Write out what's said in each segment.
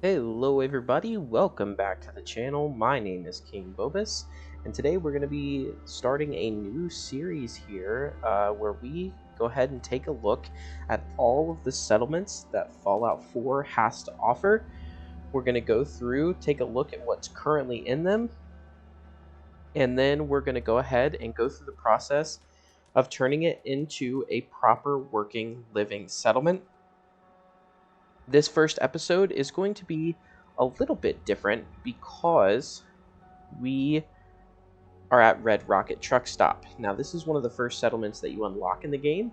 Hello everybody, welcome back to the channel. My name is King Bobus, and today we're going to be starting a new series here where we go ahead and take a look at all of the settlements that Fallout 4 has to offer. We're going to go through, take a look at what's currently in them, and then we're going to go ahead and go through the process of turning it into a proper working living settlement. This first episode is going to be a little bit different because we are at Red Rocket Truck Stop. Now, this is one of the first settlements that you unlock in the game,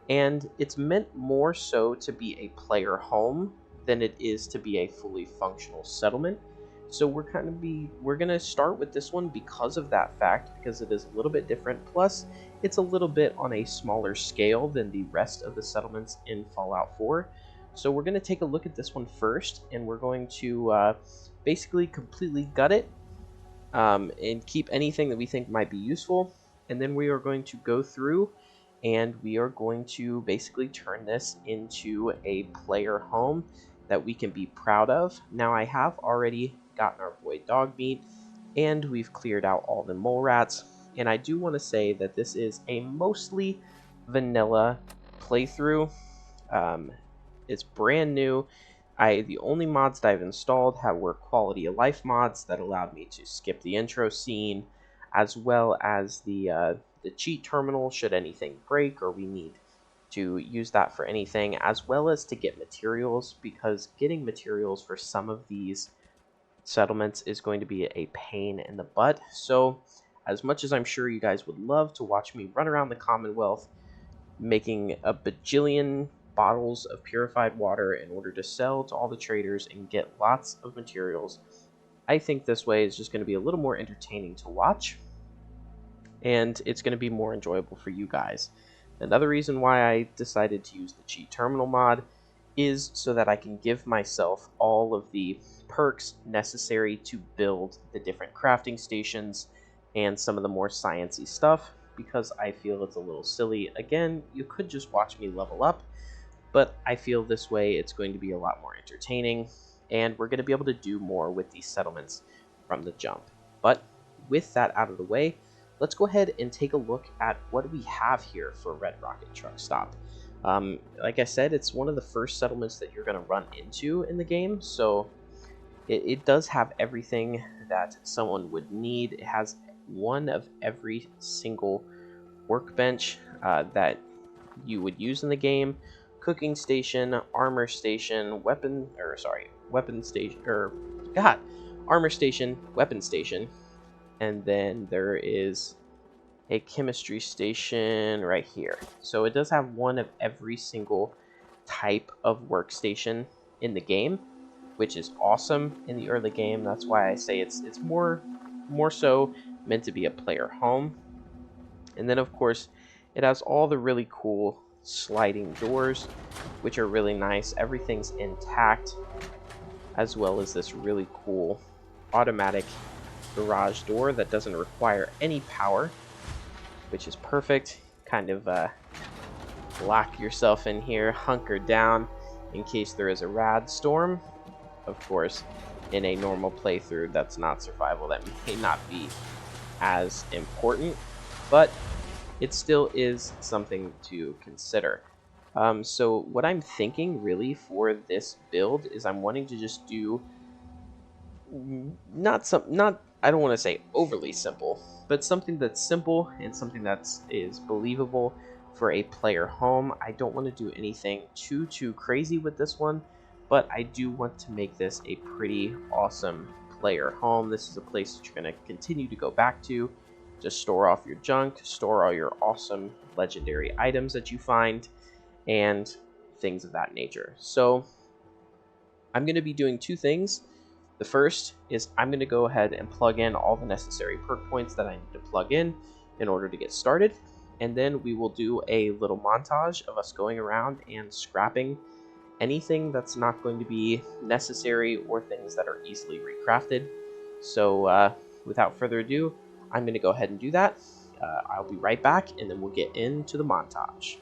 and it's meant more so to be a player home than it is to be a fully functional settlement. So we're going to start with this one because of that fact, because it is a little bit different. Plus, it's a little bit on a smaller scale than the rest of the settlements in Fallout 4. So we're going to take a look at this one first, and we're going to basically completely gut it and keep anything that we think might be useful. And then we are going to go through and we are going to basically turn this into a player home that we can be proud of. Now, I have already gotten our void dog meat, and we've cleared out all the mole rats. And I do want to say that this is a mostly vanilla playthrough. It's brand new. The only mods that I've installed were quality of life mods that allowed me to skip the intro scene, as well as the cheat terminal should anything break or we need to use that for anything, as well as to get materials, because getting materials for some of these settlements is going to be a pain in the butt. So as much as I'm sure you guys would love to watch me run around the Commonwealth making a bajillion bottles of purified water in order to sell to all the traders and get lots of materials, I think this way is just going to be a little more entertaining to watch, and it's going to be more enjoyable for you guys. Another reason why I decided to use the cheat terminal mod is so that I can give myself all of the perks necessary to build the different crafting stations and some of the more sciencey stuff, because I feel it's a little silly. Again, you could just watch me level up, but I feel this way it's going to be a lot more entertaining, and we're going to be able to do more with these settlements from the jump. But with that out of the way, let's go ahead and take a look at what we have here for Red Rocket Truck Stop. Like I said, it's one of the first settlements that you're going to run into in the game, so it does have everything that someone would need. It has one of every single workbench that you would use in the game: cooking station, armor station, armor station, weapon station, and then there is a chemistry station right here. So it does have one of every single type of workstation in the game, which is awesome in the early game. That's why I say it's more so meant to be a player home. And then of course it has all the really cool sliding doors, which are really nice. Everything's intact, as well as this really cool automatic garage door that doesn't require any power, which is perfect. Kind of lock yourself in here, hunker down in case there is a rad storm. Of course, in a normal playthrough that's not survival, that may not be as important, but it still is something to consider. So what I'm thinking really for this build is I'm wanting to just do I don't want to say overly simple, but something that's simple and something that is believable for a player home. I don't want to do anything too crazy with this one, but I do want to make this a pretty awesome player home. This is a place that you're going to continue to go back to store off your junk, store all your awesome legendary items that you find, and things of that nature. So I'm going to be doing two things. The first is I'm going to go ahead and plug in all the necessary perk points that I need to plug in order to get started. And then we will do a little montage of us going around and scrapping anything that's not going to be necessary or things that are easily recrafted. So without further ado, I'm going to go ahead and do that. I'll be right back, and then we'll get into the montage.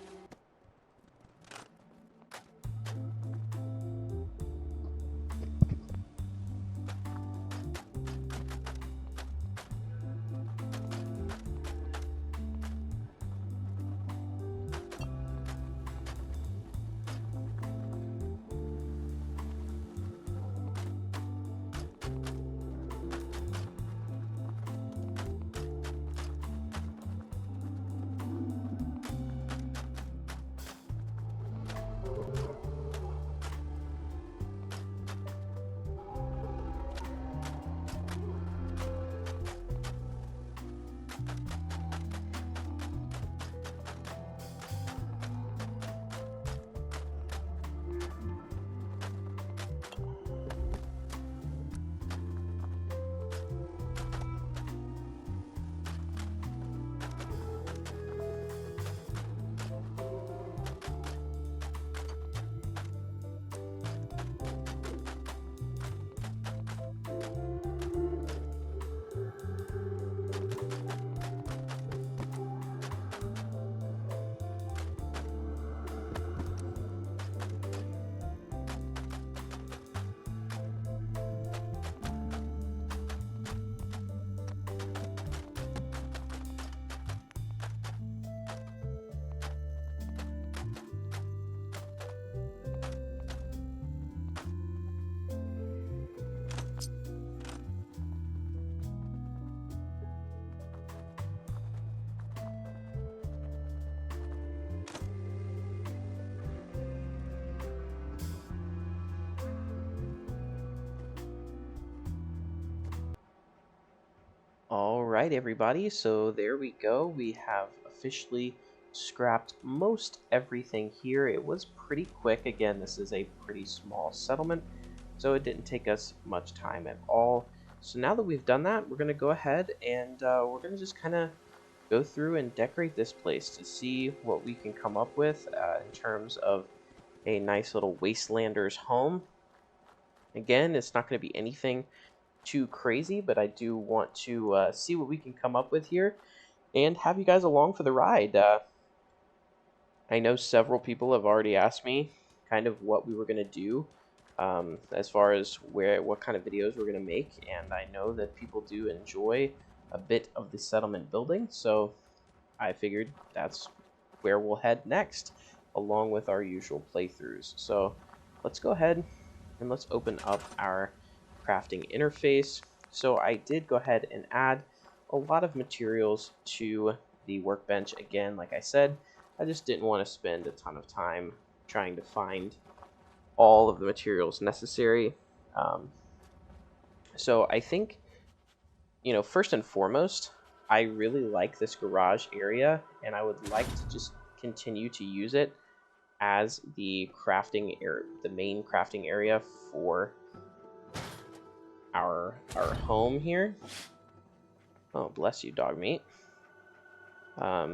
All right, everybody. So there we go. We have officially scrapped most everything here. It was pretty quick. Again, this is a pretty small settlement, so it didn't take us much time at all. So now that we've done that, we're going to go ahead and we're going to just kind of go through and decorate this place to see what we can come up with in terms of a nice little wastelander's home. Again, it's not going to be anything too crazy, but I do want to see what we can come up with here and have you guys along for the ride. I know several people have already asked me kind of what we were going to do as far as what kind of videos we're going to make, and I know that people do enjoy a bit of the settlement building, so I figured that's where we'll head next, along with our usual playthroughs. So let's go ahead and let's open up our crafting interface. So I did go ahead and add a lot of materials to the workbench. Again, like I said, I just didn't want to spend a ton of time trying to find all of the materials necessary. So I think, first and foremost, I really like this garage area, and I would like to just continue to use it as the crafting area, the main crafting area for our home here. Oh, bless you, dog meat.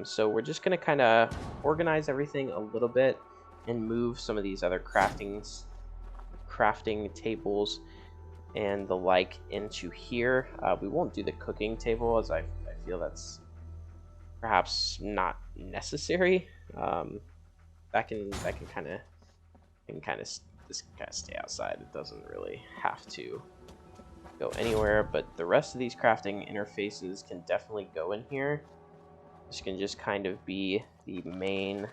So we're just gonna kind of organize everything a little bit and move some of these other crafting tables and the like into here. We won't do the cooking table, as I feel that's perhaps not necessary. That can kind of just kind of stay outside. It doesn't really have to go anywhere, but the rest of these crafting interfaces can definitely go in here. This can just kind of be the main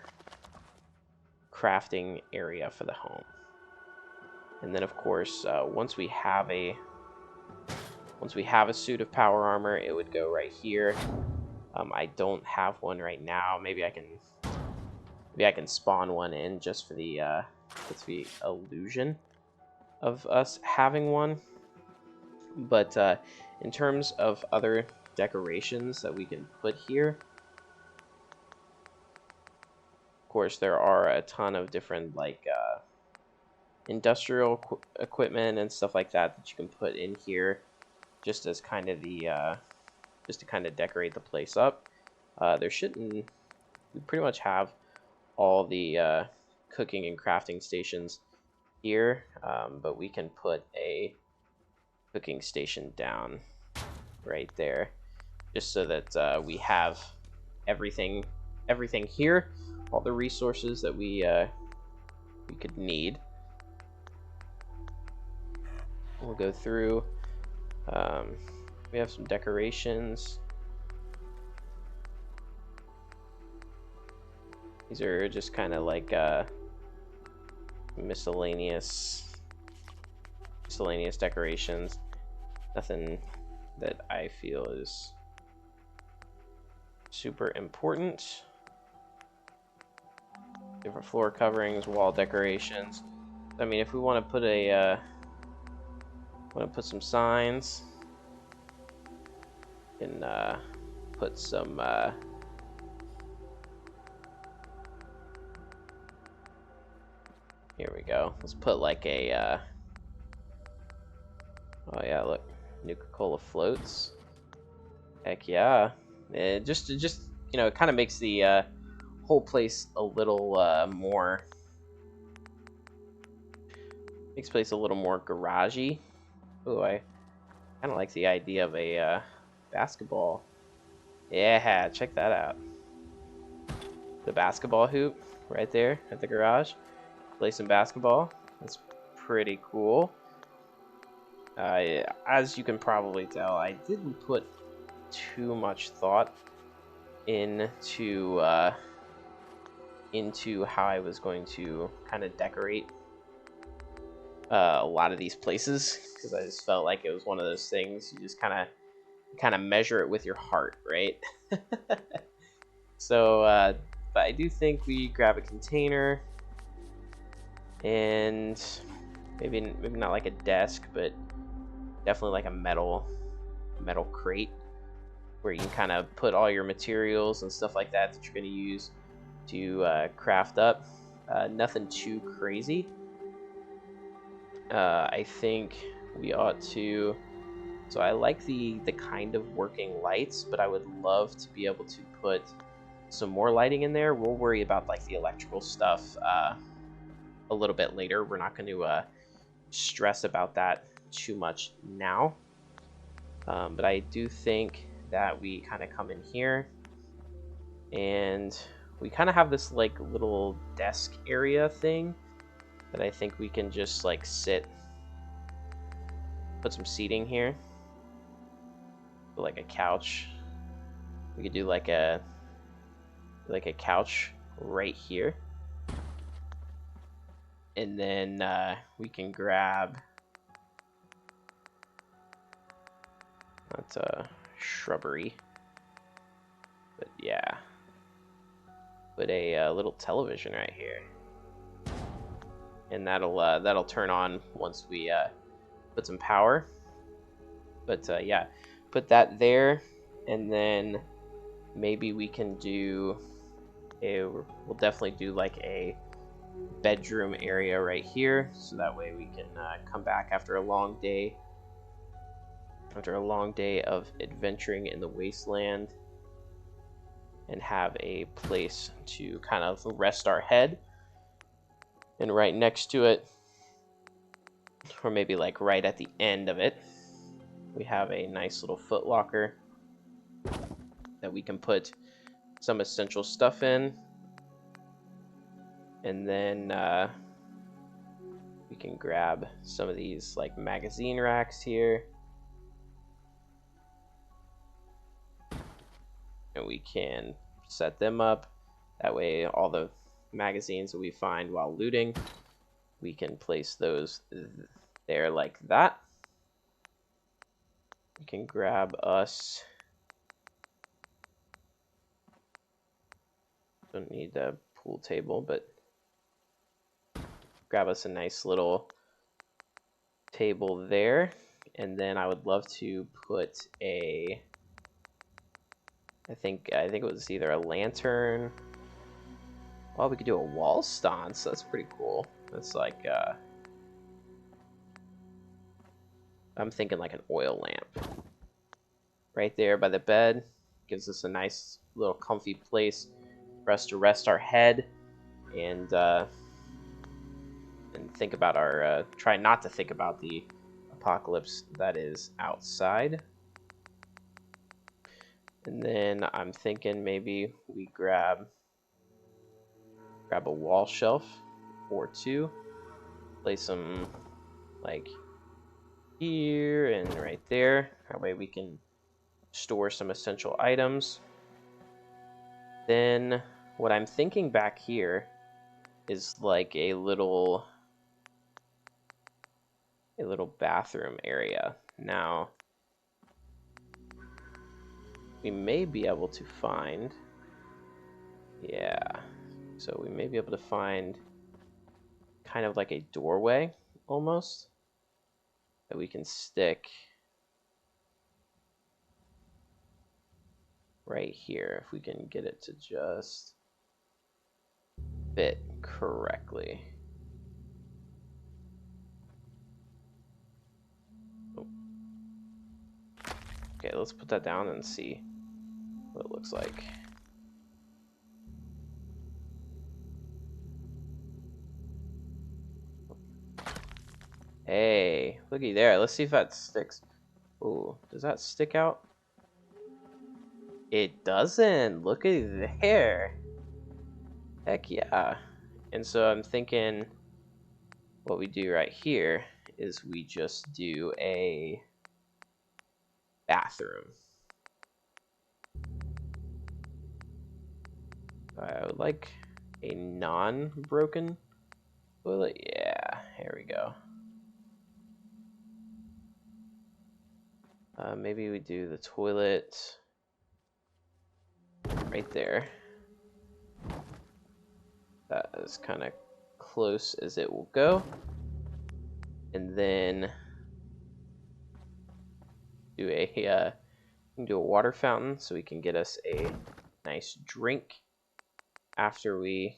crafting area for the home. And then, of course, once we have a suit of power armor, it would go right here. I don't have one right now. Maybe I can spawn one in just for the illusion of us having one. But in terms of other decorations that we can put here, of course, there are a ton of different industrial equipment and stuff like that you can put in here, just as kind of the just to kind of decorate the place up. We pretty much have all the cooking and crafting stations here, but we can put a cooking station down right there, just so that we have everything here, all the resources that we could need. We'll go through. We have some decorations. These are just kind of like miscellaneous decorations. Nothing that I feel is super important. Different floor coverings, wall decorations. I mean, if we want to put some signs, and put some here we go. Let's put like a oh yeah, look, Nuka-Cola floats. Heck yeah. It just it kind of makes the whole place a little more garagey. Oh, I kind of like the idea of a basketball. Yeah, check that out. The basketball hoop right there at the garage. Play some basketball. That's pretty cool. As you can probably tell, I didn't put too much thought into how I was going to kind of decorate a lot of these places, because I just felt like it was one of those things you just kind of measure it with your heart, right? So, but I do think we grab a container and maybe not like a desk, but definitely like a metal crate where you can kind of put all your materials and stuff like that you're going to use to craft up. Nothing too crazy. I think we ought to... So I like the kind of working lights, but I would love to be able to put some more lighting in there. We'll worry about like the electrical stuff a little bit later. We're not going to stress about that too much now. But I do think that we kind of come in here and we kind of have this like little desk area thing that I think we can just like sit, put some seating here, put like a couch. We could do like a couch right here, and then we can grab that's a shrubbery, but yeah, put a little television right here, and that'll turn on once we put some power. But yeah, put that there, and then maybe we can do we'll definitely do like a bedroom area right here, so that way we can come back after a long day of adventuring in the wasteland and have a place to kind of rest our head. And right next to it, or maybe like right at the end of it, we have a nice little foot locker that we can put some essential stuff in. And then we can grab some of these like magazine racks here. And we can set them up. That way all the magazines that we find while looting, we can place those there like that. We can grab us... Don't need a pool table, but grab us a nice little table there. And then I would love to put a... I think it was either a lantern. Well, we could do a wall sconce. That's pretty cool. That's like I'm thinking like an oil lamp right there by the bed. Gives us a nice little comfy place for us to rest our head and think about our try not to think about the apocalypse that is outside. And then I'm thinking maybe we grab a wall shelf or two, place them like here and right there. That way we can store some essential items. Then what I'm thinking back here is like a little bathroom area. Now we may be able to find, yeah, so we may be able to find kind of like a doorway almost that we can stick right here if we can get it to just fit correctly. Oh. Okay, let's put that down and see what it looks like. Hey, looky there. Let's see if that sticks. Ooh, does that stick out? It doesn't. Looky there. Heck yeah. And so I'm thinking what we do right here is we just do a bathroom. I would like a non-broken toilet. Yeah, here we go. Maybe we do the toilet right there. That is kind of close as it will go. And then do a can do a water fountain so we can get us a nice drink after we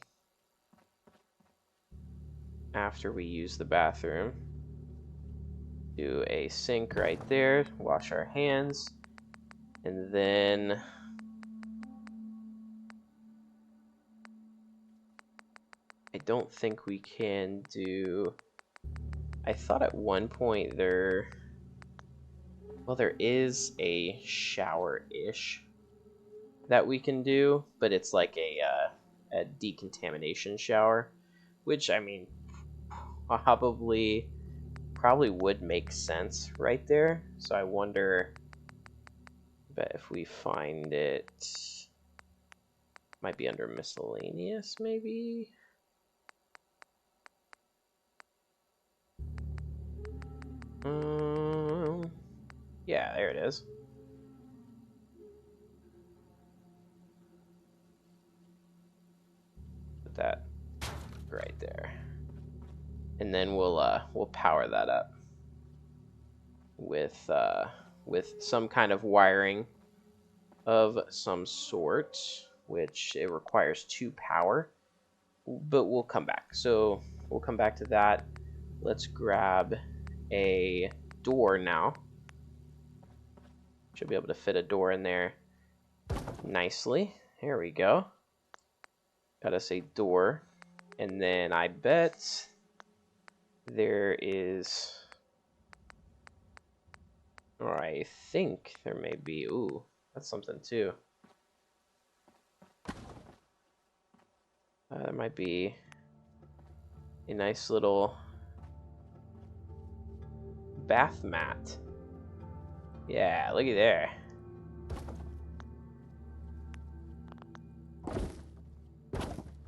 use the bathroom. Do a sink right there, wash our hands, and then I don't think we can do... I thought at one point there is a shower-ish that we can do, but it's like a decontamination shower, which, I mean, probably would make sense right there. So I wonder, but if we find it, might be under miscellaneous, maybe. Yeah, there it is. Put that right there, and then we'll power that up with some kind of wiring of some sort, which it requires 2 power, but we'll come back. So we'll come back to that. Let's grab a door now. Should be able to fit a door in there nicely. Here we go. Got us a door. And then I bet there is... or I think there may be... ooh, that's something too. There might be a nice little bath mat. Yeah, looky there.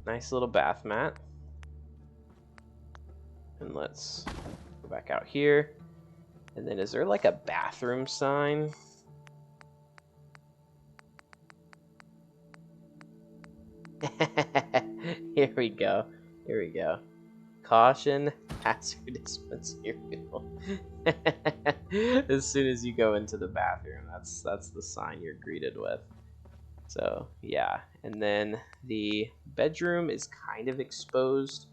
Nice little bath mat. And let's go back out here. And then is there like a bathroom sign? Here we go. Here we go. Caution, hazardous material. As soon as you go into the bathroom, that's the sign you're greeted with. So yeah, and then the bedroom is kind of exposed,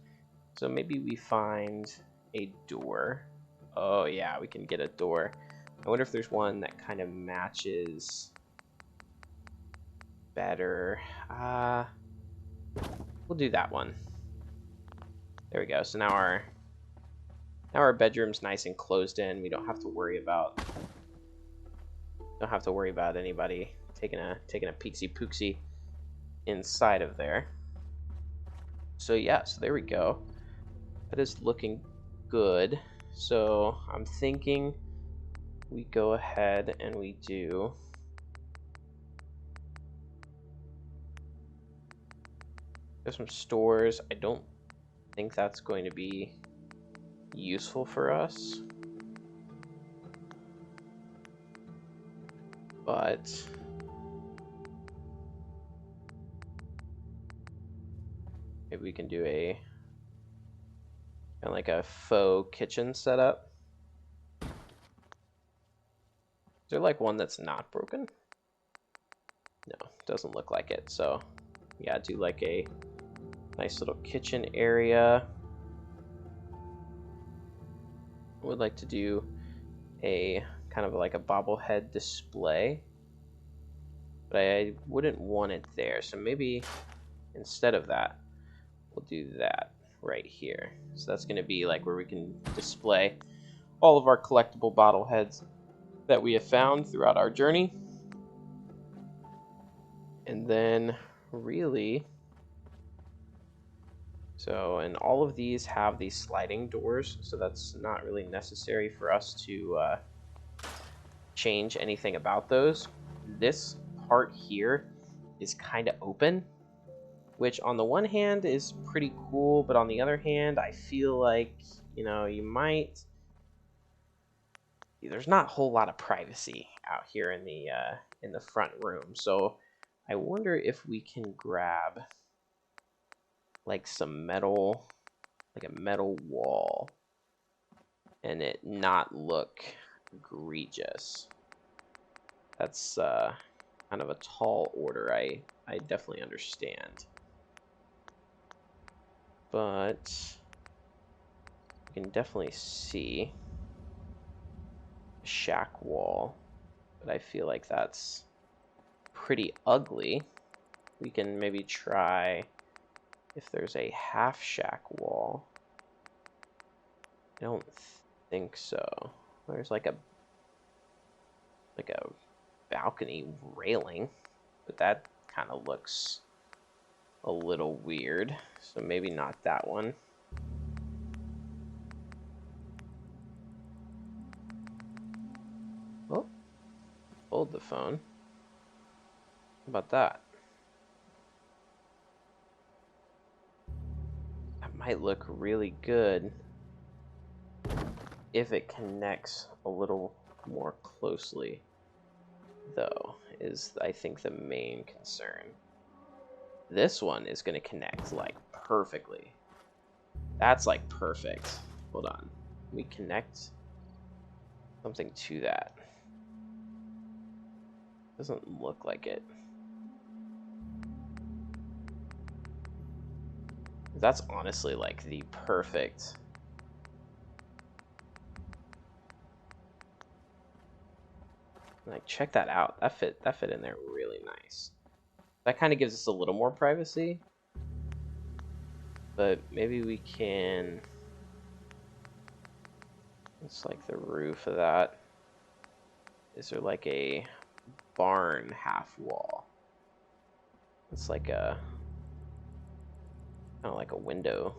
so maybe we find a door. Oh yeah, we can get a door. I wonder if there's one that kind of matches better. We'll do that one. There we go. So now our bedroom's nice and closed in. We don't have to worry about anybody taking a peeksy pooksy inside of there. So yeah, so there we go. That is looking good. So I'm thinking we go ahead and we do there's some stores. I don't think that's going to be useful for us, but maybe we can do a kind of like a faux kitchen setup. Is there like one that's not broken? No, doesn't look like it. So yeah, do like a nice little kitchen area. Would like to do a kind of like a bobblehead display, but I wouldn't want it there. So maybe instead of that, we'll do that right here. So that's going to be like where we can display all of our collectible bobbleheads that we have found throughout our journey. And then really, so, and all of these have these sliding doors, so that's not really necessary for us to change anything about those. This part here is kind of open, which on the one hand is pretty cool, but on the other hand, I feel like, you know, there's not a whole lot of privacy out here in the front room. So I wonder if we can grab like some metal, like a metal wall, and it not look egregious. That's kind of a tall order. I definitely understand. But you can definitely see a shack wall. But I feel like that's pretty ugly. We can maybe try if there's a half shack wall. I don't think so. There's like a balcony railing, but that kind of looks a little weird. So maybe not that one. Oh, hold the phone. How about that? That might look really good if it connects a little more closely, though, is I think the main concern. This one is going to connect like perfectly. That's like perfect. Hold on. We connect something to that. Doesn't look like it. That's honestly like the perfect. Like, check that out. That fit in there really nice. That kind of gives us a little more privacy. But maybe we can. It's like the roof of that. Is there like a barn half wall? It's like a kind of like a window.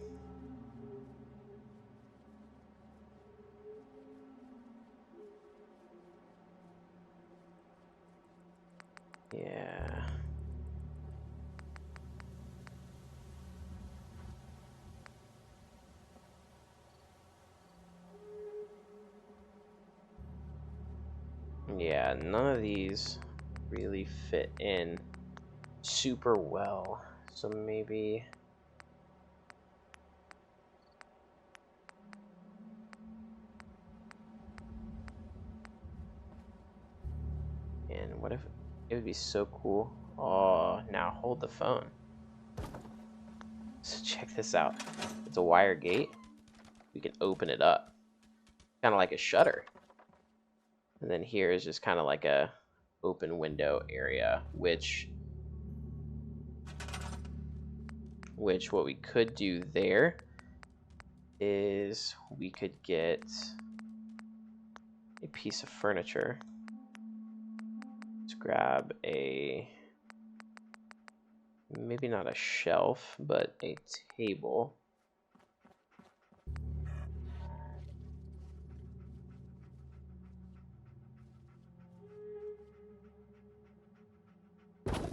Yeah. Yeah, none of these really fit in super well. So maybe. And what if it would be so cool? Oh, now hold the phone. So check this out. It's a wire gate. We can open it up. Kind of like a shutter. And then here is just kind of like a open window area, which what we could do there is we could get a piece of furniture. Let's grab a, maybe not a shelf, but a table.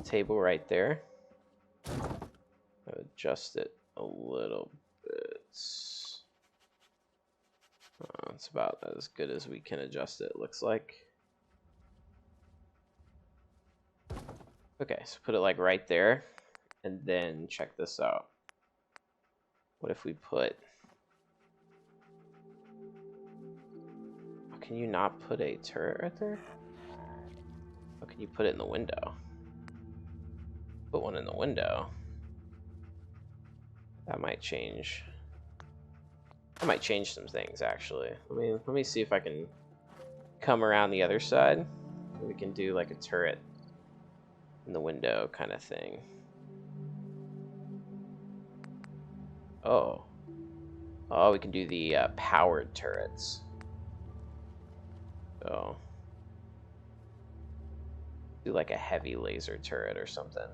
Table right there. Adjust it a little bit. It's about as good as we can adjust it, looks like. Okay, so put it like right there, and then check this out. What if we put... Oh, can you not put a turret right there? How can you put it in the window? Put one in the window. That might change. That might change some things, actually. Let me see if I can come around the other side. We can do like a turret in the window kind of thing. Oh. Oh, we can do the powered turrets. So, do like a heavy laser turret or something.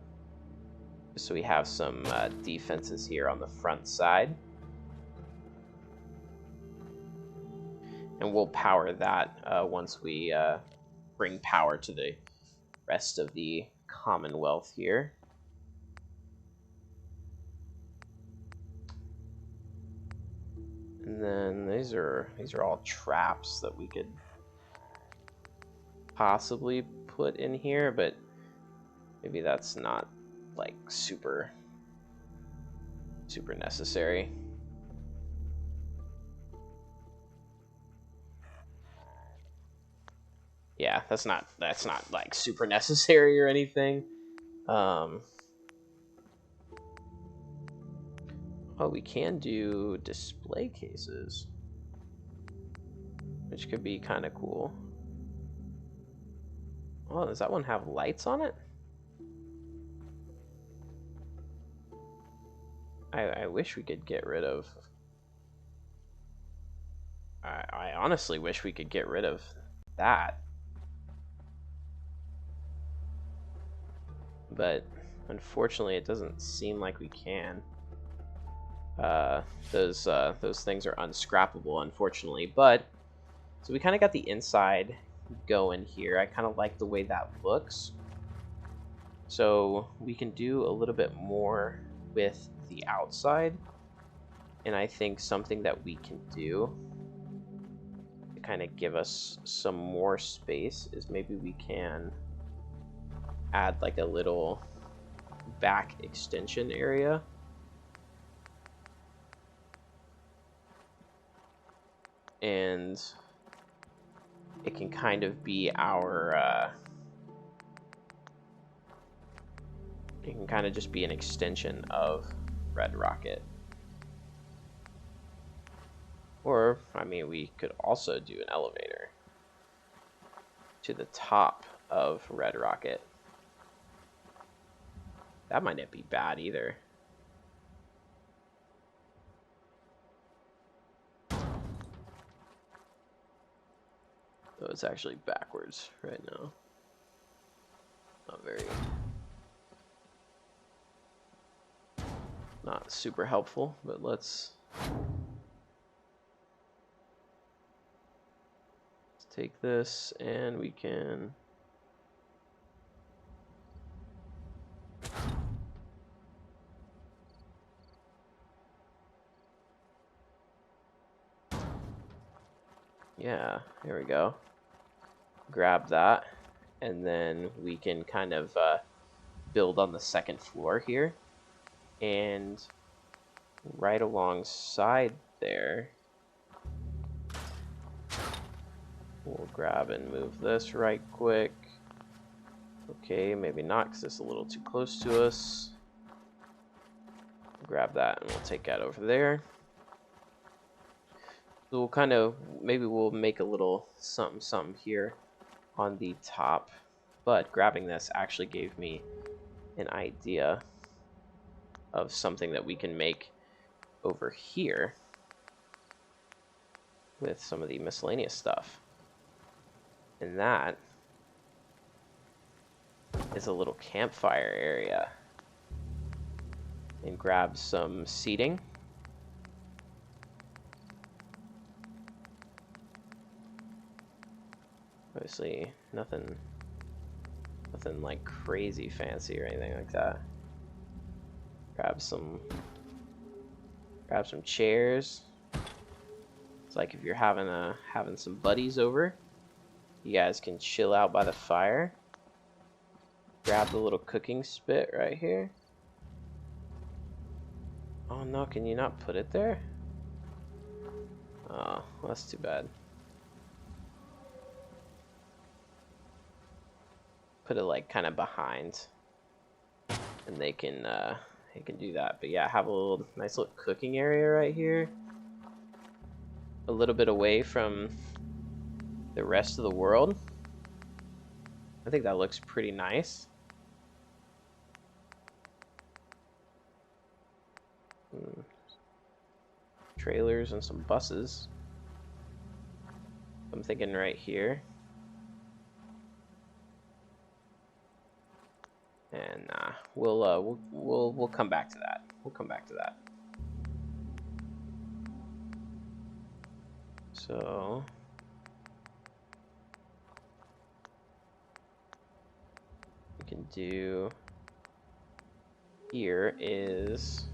Just so we have some defenses here on the front side. And we'll power that once we bring power to the rest of the Commonwealth here. And then these are all traps that we could possibly put in here, but maybe that's not like super necessary. yeah, that's not like super necessary or anything. Oh, we can do display cases, which could be kind of cool. Oh, does that one have lights on it? I wish we could get rid of... I honestly wish we could get rid of that. But unfortunately, it doesn't seem like we can. Those things are unscrappable, unfortunately. But so we kind of got the inside going here. I kind of like the way that looks. So we can do a little bit more with the outside. And I think something that we can do to kind of give us some more space is maybe we can add like a little back extension area. And it can kind of be our it can kind of just be an extension of Red Rocket. Or, I mean, we could also do an elevator to the top of Red Rocket. That might not be bad either. Though it's actually backwards right now. Not super helpful, but let's take this and we can yeah, there we go. Grab that, and then we can kind of build on the second floor here. And right alongside there, we'll grab and move this right quick. Okay, maybe not because it's a little too close to us. Grab that and we'll take that over there. So we'll kind of, maybe we'll make a little something here on the top. But grabbing this actually gave me an idea of something that we can make over here with some of the miscellaneous stuff. And that is a little campfire area. And grab some seating. Obviously, nothing like crazy fancy or anything like that. Grab some chairs. It's like if you're having some buddies over, you guys can chill out by the fire. Grab the little cooking spit right here. Oh no, can you not put it there? Oh, well, that's too bad. Put it like kind of behind, and they can do that. But yeah, have a nice little cooking area right here, a little bit away from the rest of the world. I think that looks pretty nice. Trailers and some buses. I'm thinking right here. And we'll come back to that. We'll come back to that. So we can do here is,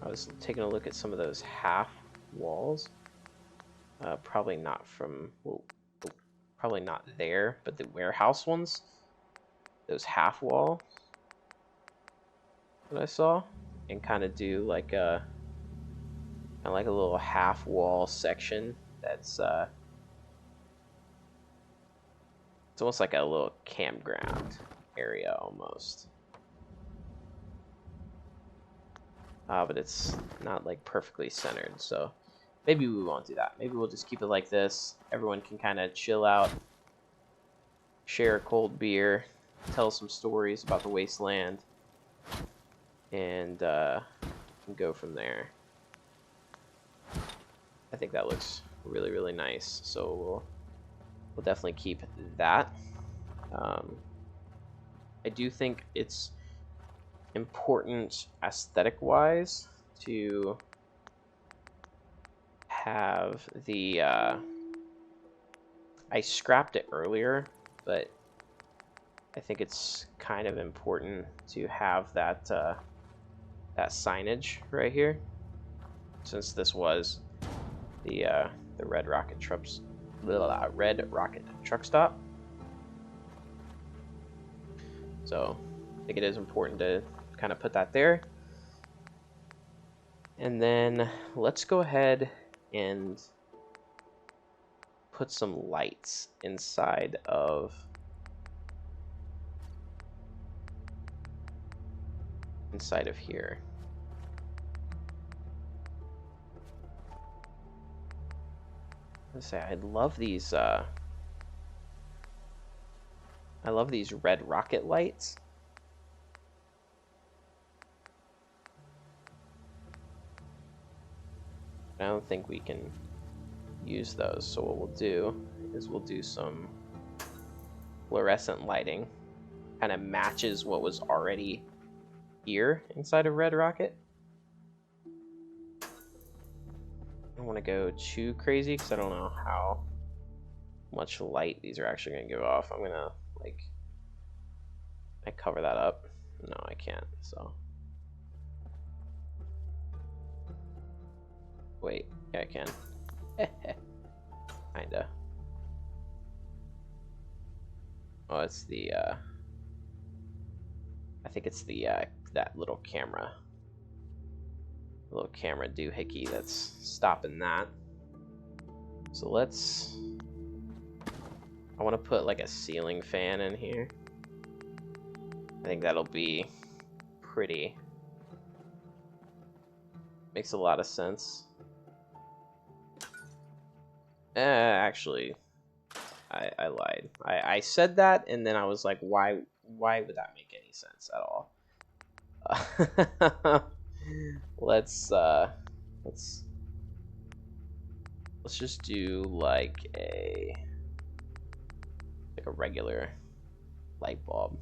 I was taking a look at some of those half walls. Probably not from, well, probably not there, but the warehouse ones. Those half wall that I saw, and kind of do like a little half wall section that's It's almost like a little campground area almost. But it's not like perfectly centered, so maybe we won't do that. Maybe we'll just keep it like this. Everyone can kind of chill out, share a cold beer, tell some stories about the wasteland, and go from there. I think that looks really, really nice. So we'll definitely keep that. I do think it's important aesthetic-wise to have the I scrapped it earlier, but I think it's kind of important to have that that signage right here, since this was the Red Rocket truck stop. So I think it is important to kind of put that there. And then let's go ahead and put some lights inside of here. Let's say I love these red rocket lights. I don't think we can use those, so what we'll do is we'll do some fluorescent lighting. Kind of matches what was already here inside of Red Rocket. I don't want to go too crazy because I don't know how much light these are actually going to give off. I'm going to, like, I cover that up. No, I can't, so. Wait, yeah, I can. Kinda. Oh, it's the, I think it's the, that little camera doohickey that's stopping that. So I want to put like a ceiling fan in here. I think that'll be pretty. Makes a lot of sense. Actually, I lied. I said that, and then I was like, why would that make any sense at all? Let's just do like a regular light bulb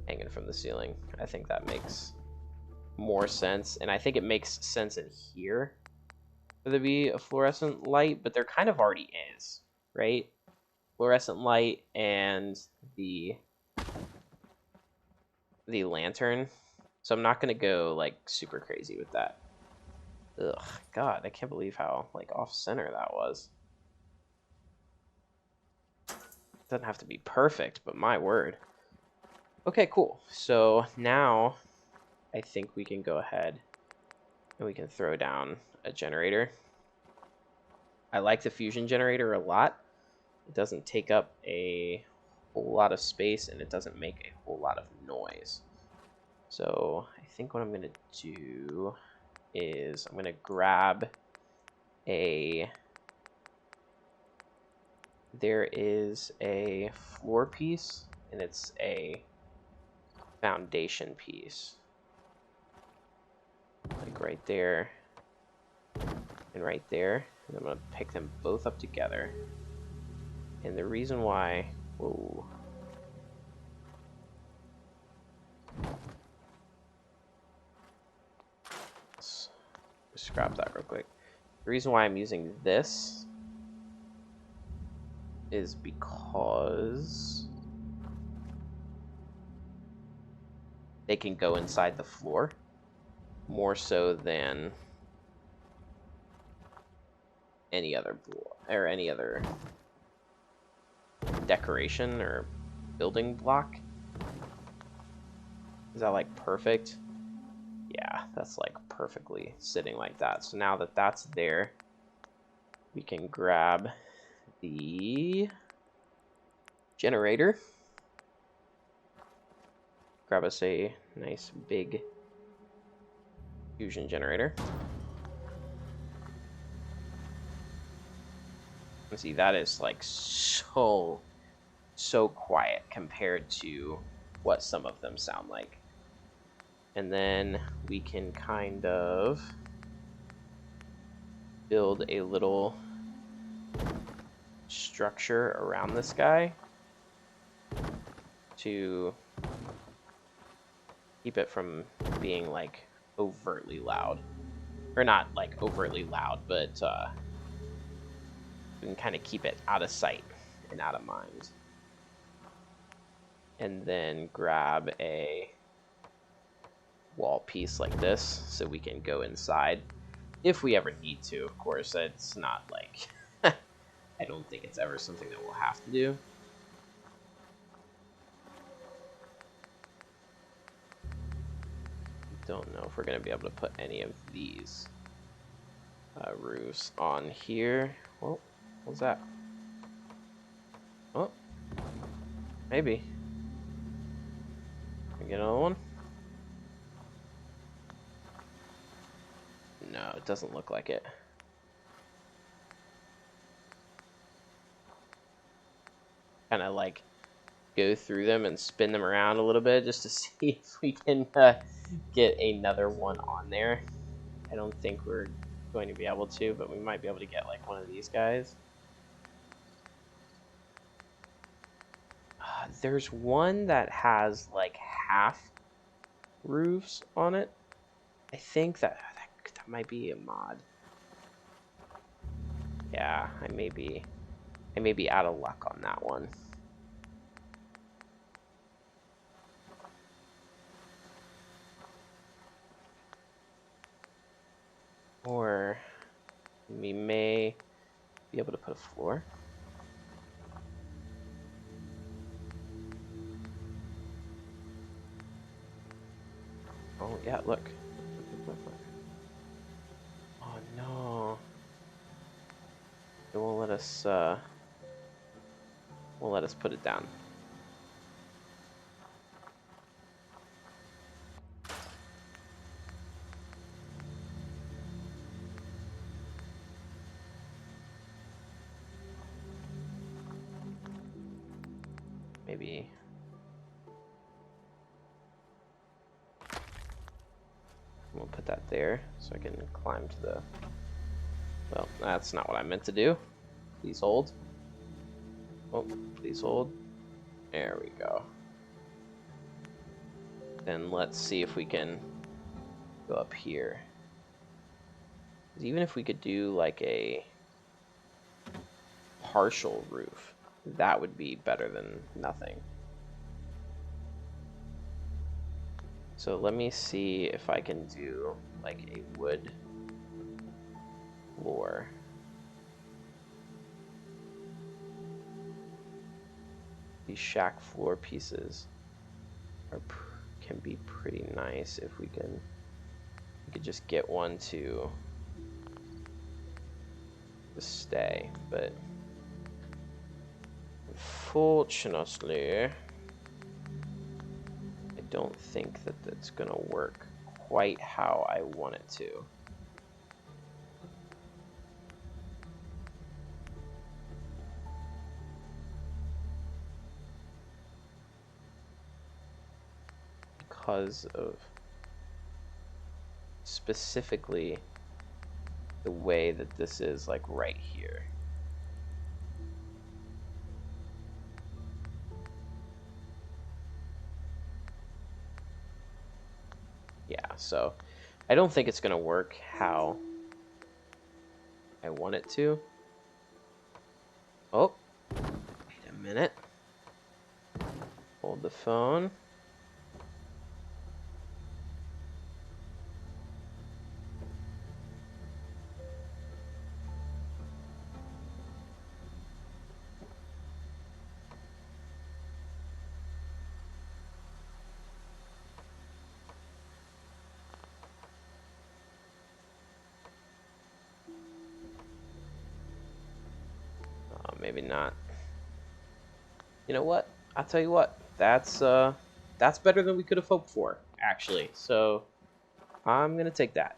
hanging from the ceiling. I think that makes more sense, and I think it makes sense in here for there to be a fluorescent light, but there kind of already is, right? Fluorescent light and the lantern. So I'm not gonna go like super crazy with that. Ugh, God, I can't believe how like off center that was. Doesn't have to be perfect, but my word. Okay, cool. So now I think we can go ahead and we can throw down a generator. I like the fusion generator a lot. It doesn't take up a whole lot of space and it doesn't make a whole lot of noise. So I think what I'm going to do is I'm going to grab there is a floor piece and it's a foundation piece. Like right there and right there. And I'm going to pick them both up together. And the reason why, whoa. Let's scrap that real quick. The reason why I'm using this is because they can go inside the floor more so than any other decoration or building block. Is that like perfect? Yeah, that's like perfectly sitting like that. So now that that's there, we can grab the generator. Grab us a nice big fusion generator. And see, that is like so quiet compared to what some of them sound like. And then we can kind of build a little structure around this guy to keep it from being like overtly loud. Or not like overtly loud, but we can kind of keep it out of sight and out of mind. And then grab a wall piece like this so we can go inside if we ever need to. Of course, it's not like I don't think it's ever something that we'll have to do. Don't know if we're going to be able to put any of these roofs on here. Well, what's that? Oh, maybe. Can we get another one? No, it doesn't look like it. Kind of like go through them and spin them around a little bit just to see if we can get another one on there. I don't think we're going to be able to, but we might be able to get like one of these guys. There's one that has like half roofs on it. I think that might be a mod. Yeah, I may be out of luck on that one. Or we may be able to put a floor. Oh yeah, look. Oh no. It won't let us put it down. Maybe we'll put that there so I can climb to the... Well, that's not what I meant to do. Please hold. Oh, please hold. There we go. Then let's see if we can go up here. Even if we could do like a partial roof, that would be better than nothing. So let me see if I can do like a wood floor. These shack floor pieces can be pretty nice if we could just get one to stay, but unfortunately I don't think that that's gonna work quite how I want it to. Because of specifically the way that this is like right here. Yeah, so I don't think it's gonna work how I want it to. Oh, wait a minute. Hold the phone. Maybe not. You know what? I'll tell you what. That's better than we could have hoped for, actually. So I'm gonna take that.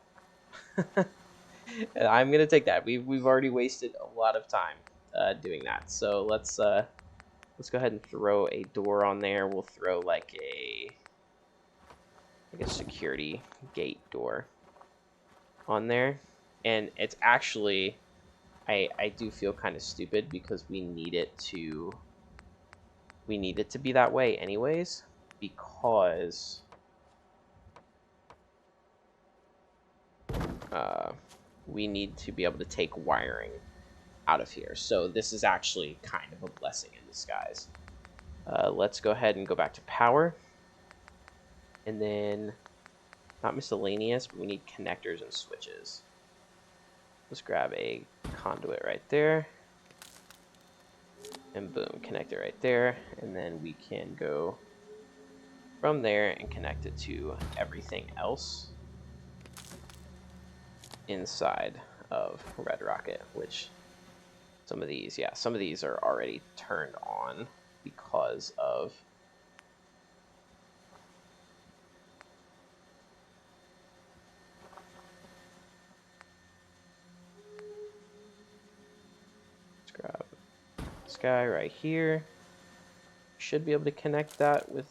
I'm gonna take that. We've already wasted a lot of time doing that. So let's go ahead and throw a door on there. We'll throw like a security gate door on there, and it's actually I do feel kind of stupid because we need it to be that way anyways, because uh, we need to be able to take wiring out of here. So this is actually kind of a blessing in disguise. Let's go ahead and go back to power, and then not miscellaneous, but we need connectors and switches. Let's grab a conduit right there, and boom, connect it right there, and then we can go from there and connect it to everything else inside of Red Rocket, which some of these are already turned on because of let's grab this guy right here. Should be able to connect that with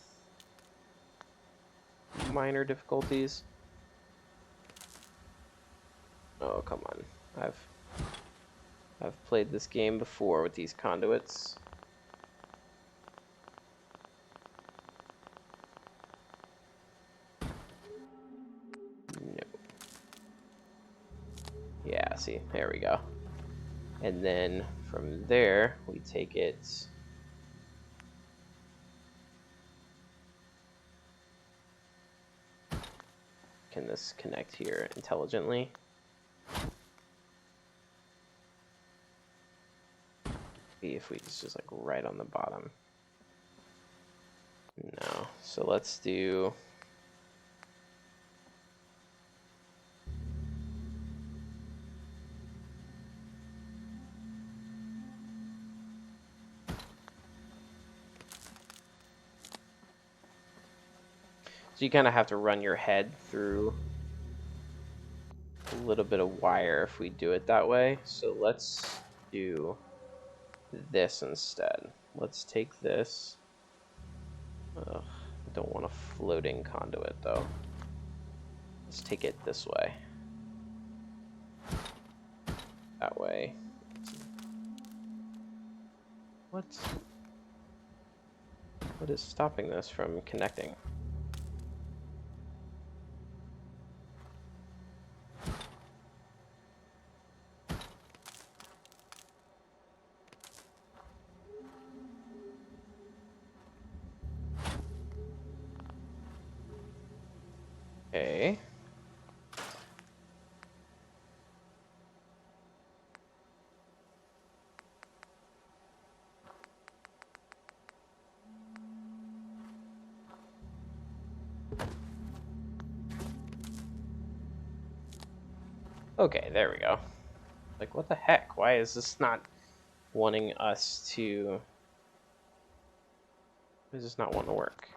minor difficulties. Oh, come on. I've played this game before with these conduits. No. Yeah, see, there we go. And then from there, we take it. Can this connect here intelligently? See if we just like right on the bottom. No. So let's do. So you kind of have to run your head through a little bit of wire if we do it that way. So let's do this instead. Let's take this. Ugh, I don't want a floating conduit though. Let's take it this way. That way. What is stopping this from connecting? Okay. Okay, there we go. Like, what the heck? Why is this not wanting us to... Why is this not wanting to work?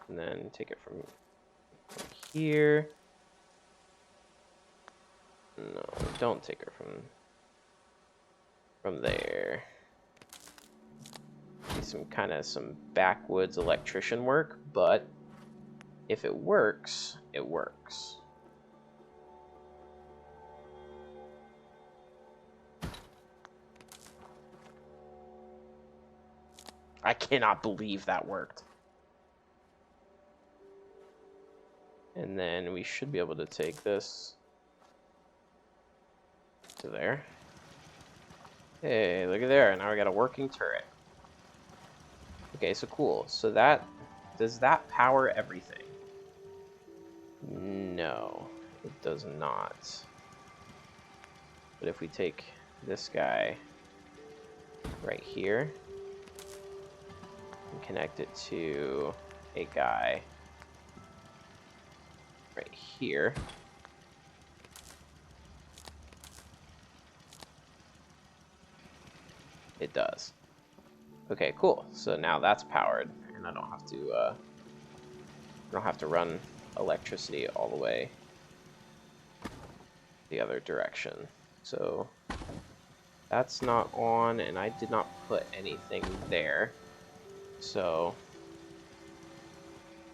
And then take it from here. No, don't take her from there. Be some backwoods electrician work, but if it works, it works. I cannot believe that worked. And then we should be able to take this to there. Hey, look at there. Now we got a working turret. Okay, so cool. So does that power everything? No, it does not. But if we take this guy right here and connect it to a guy right here, it does. Okay, cool. So now that's powered, and I don't have to run electricity all the way the other direction. So that's not on, and I did not put anything there. So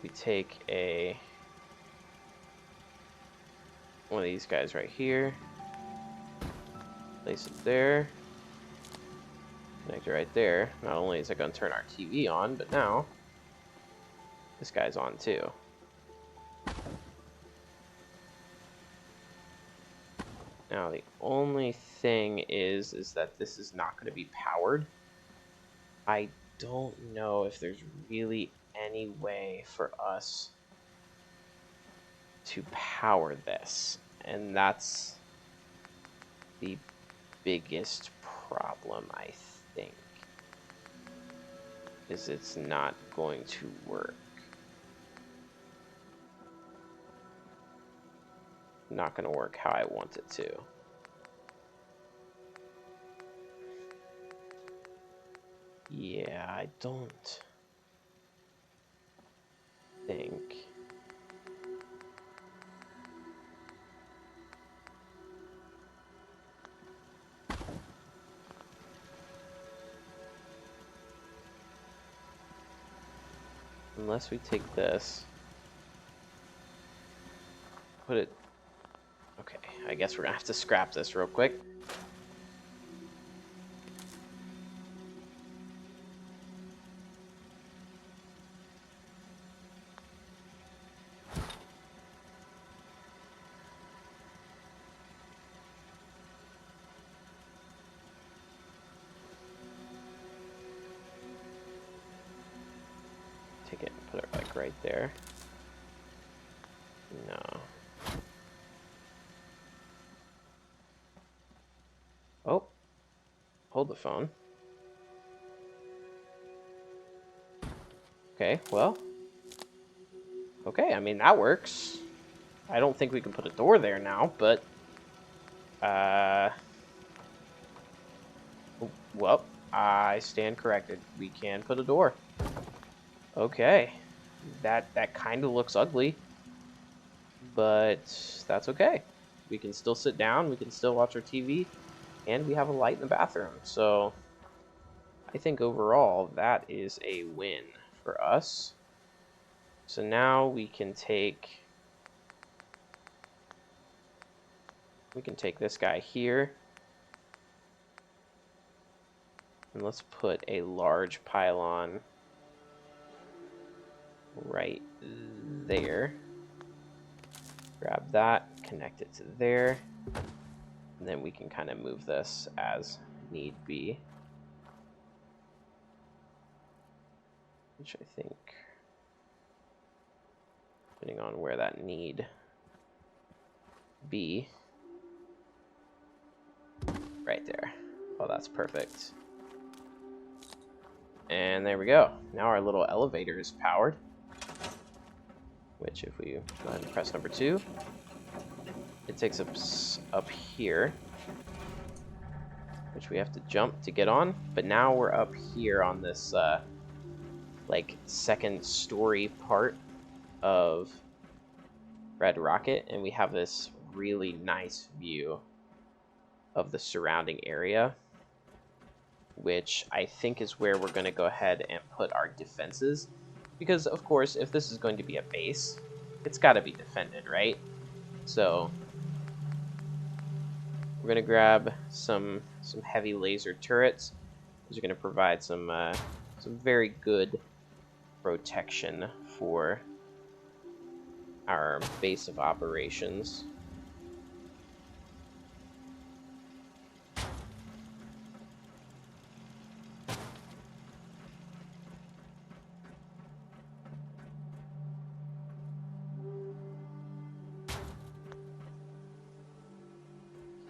we take one of these guys right here, place it there, connect it right there. Not only is it going to turn our TV on, but now this guy's on too. Now the only thing is that this is not going to be powered. I don't know if there's really any way for us to power this, and that's the biggest problem, I think, is it's not going to work. Not going to work how I want it to. Yeah, I don't think. Unless we take this, put it. Okay, I guess we're gonna have to scrap this real quick. Take it and put it like right there. No. Oh, hold the phone. Okay, well. Okay, I mean, that works. I don't think we can put a door there now, but... well, I stand corrected. We can put a door. Okay. That kind of looks ugly, but that's okay. We can still sit down, we can still watch our TV, and we have a light in the bathroom. So I think overall that is a win for us. So now we can take this guy here, and let's put a large pylon right there. Grab that, connect it to there, and then we can kind of move this as need be. Which I think, depending on where that need be, right there. Oh, that's perfect. And there we go. Now our little elevator is powered. Which, if we go ahead and press number 2, it takes us up here, which we have to jump to get on. But now we're up here on this like second story part of Red Rocket, and we have this really nice view of the surrounding area, which I think is where we're going to go ahead and put our defenses, because of course if this is going to be a base, it's got to be defended, right? So we're going to grab some heavy laser turrets. These are going to provide some very good protection for our base of operations.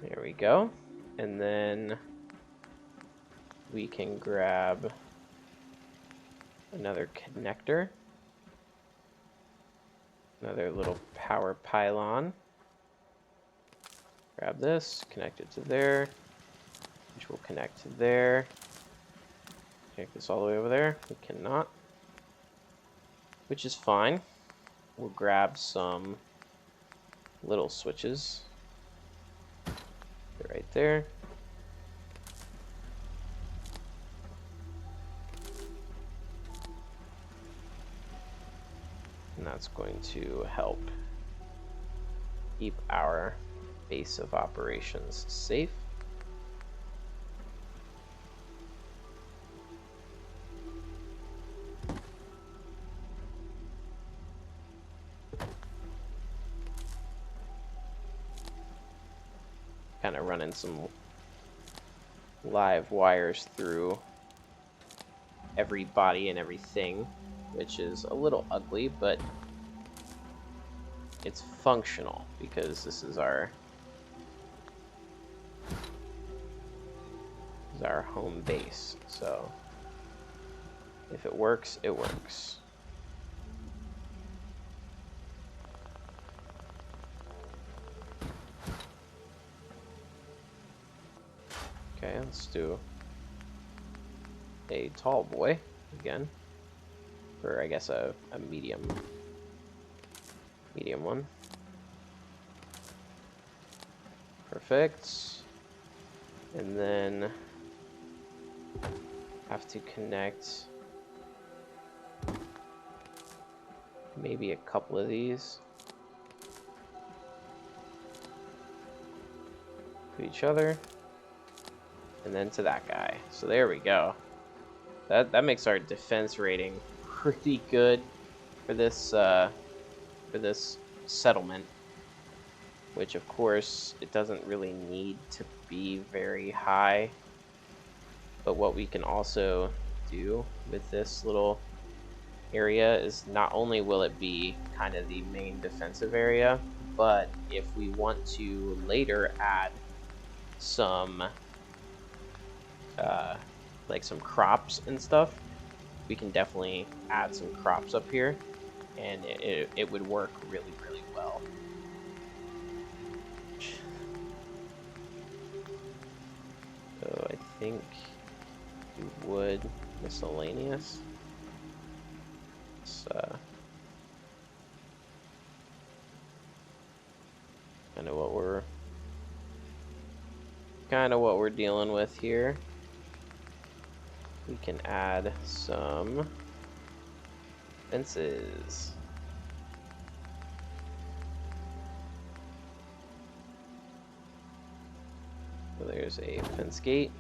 There we go. And then we can grab another connector. Another little power pylon. Grab this, connect it to there, which will connect to there. Take this all the way over there. We cannot. Which is fine. We'll grab some little switches. They're right there. And that's going to help keep our base of operations safe. Kind of running some live wires through every body and everything, which is a little ugly, but it's functional because this is our home base. So if it works, it works. Okay, let's do a tall boy again, or I guess a medium one. Perfect. And then have to connect maybe a couple of these to each other, and then to that guy. So there we go. That makes our defense rating pretty good for this settlement, which of course it doesn't really need to be very high. But what we can also do with this little area is not only will it be kind of the main defensive area, but if we want to later add some like some crops and stuff, we can definitely add some crops up here, and it would work really, really well. So I think wood miscellaneous. It's kind of what we're dealing with here. We can add some fences. So there's a fence gate.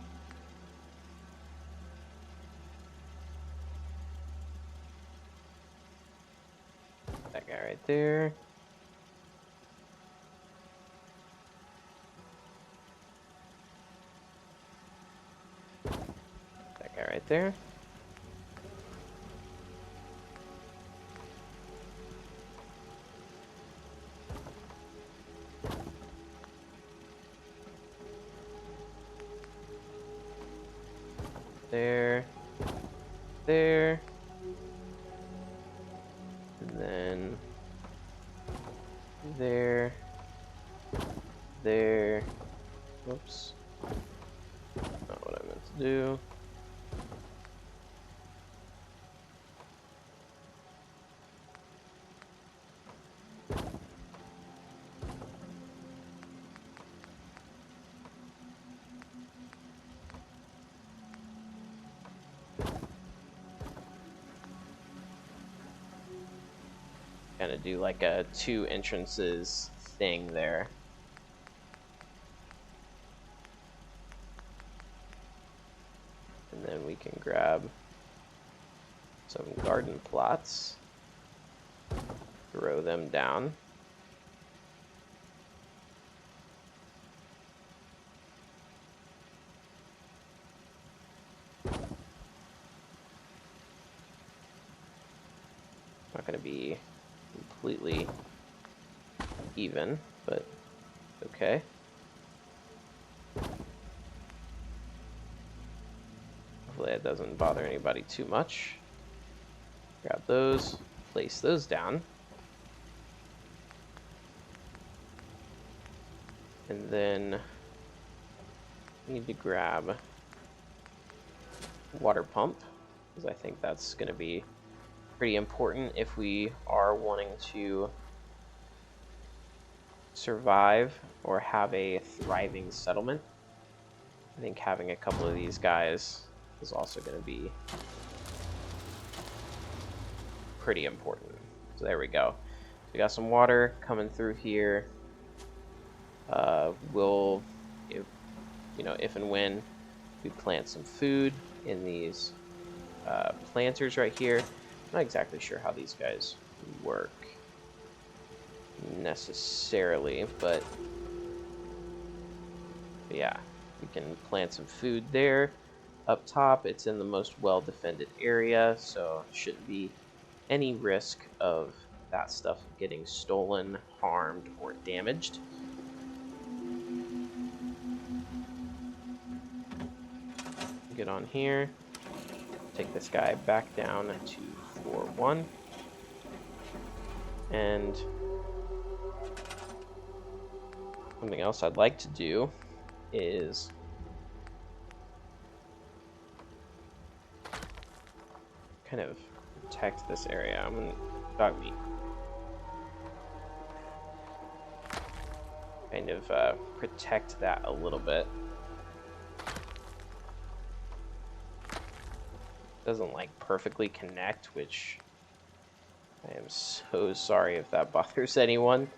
That guy right there. That guy right there. There, and then there, whoops, not what I meant to do. Kind of do like a 2 entrances thing there. And then we can grab some garden plots, throw them down. Not going to be completely even, but okay. Hopefully that doesn't bother anybody too much. Grab those, place those down. And then need to grab water pump, because I think that's going to be pretty important if we are wanting to survive or have a thriving settlement. I think having a couple of these guys is also going to be pretty important. So there we go. We got some water coming through here. We'll, if and when we plant some food in these planters right here. I'm not exactly sure how these guys work necessarily, but yeah, we can plant some food there. Up top, it's in the most well-defended area, so shouldn't be any risk of that stuff getting stolen, harmed, or damaged. Get on here. Take this guy back down to floor 1. And something else I'd like to do is kind of protect this area. I'm gonna dog meat. Kind of protect that a little bit. Doesn't like perfectly connect, which I am so sorry if that bothers anyone.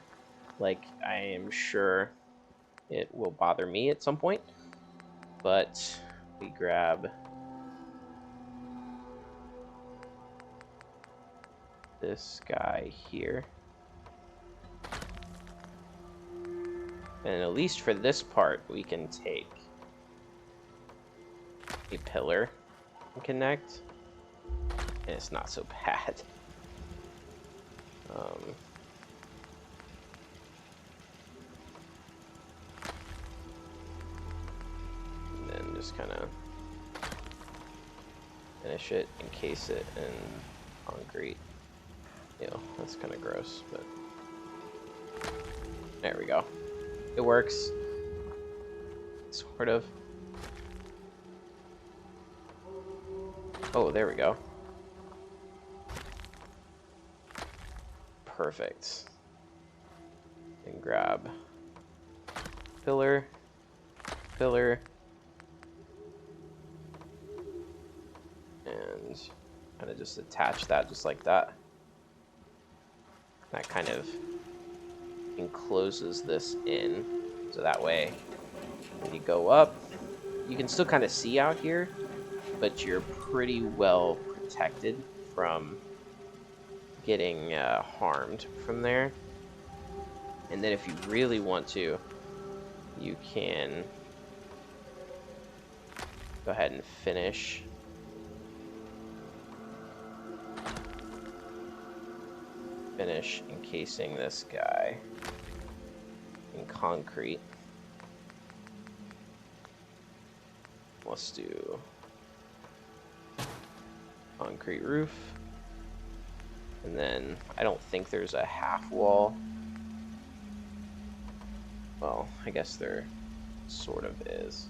Like, I am sure it will bother me at some point. But we grab this guy here. And at least for this part, we can take a pillar and connect. And it's not so bad. And then just kind of finish it, encase it in concrete. That's kind of gross, but there we go. It works. Sort of. Oh, there we go. Perfect. And grab pillar, pillar, and kind of just attach that just like that. That kind of encloses this in, so that way when you go up, you can still kind of see out here, but you're pretty well protected from getting harmed from there. And then if you really want to, you can go ahead and finish encasing this guy in concrete. Let's do concrete roof. And then I don't think there's a half wall. Well, I guess there sort of is.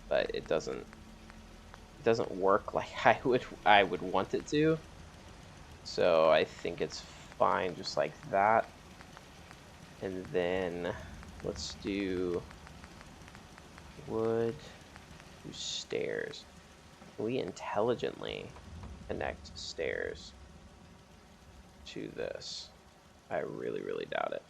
But it doesn't work like I would want it to. So I think it's fine just like that. And then let's do wood, do stairs. Can we intelligently connect stairs to this? I really, really doubt it.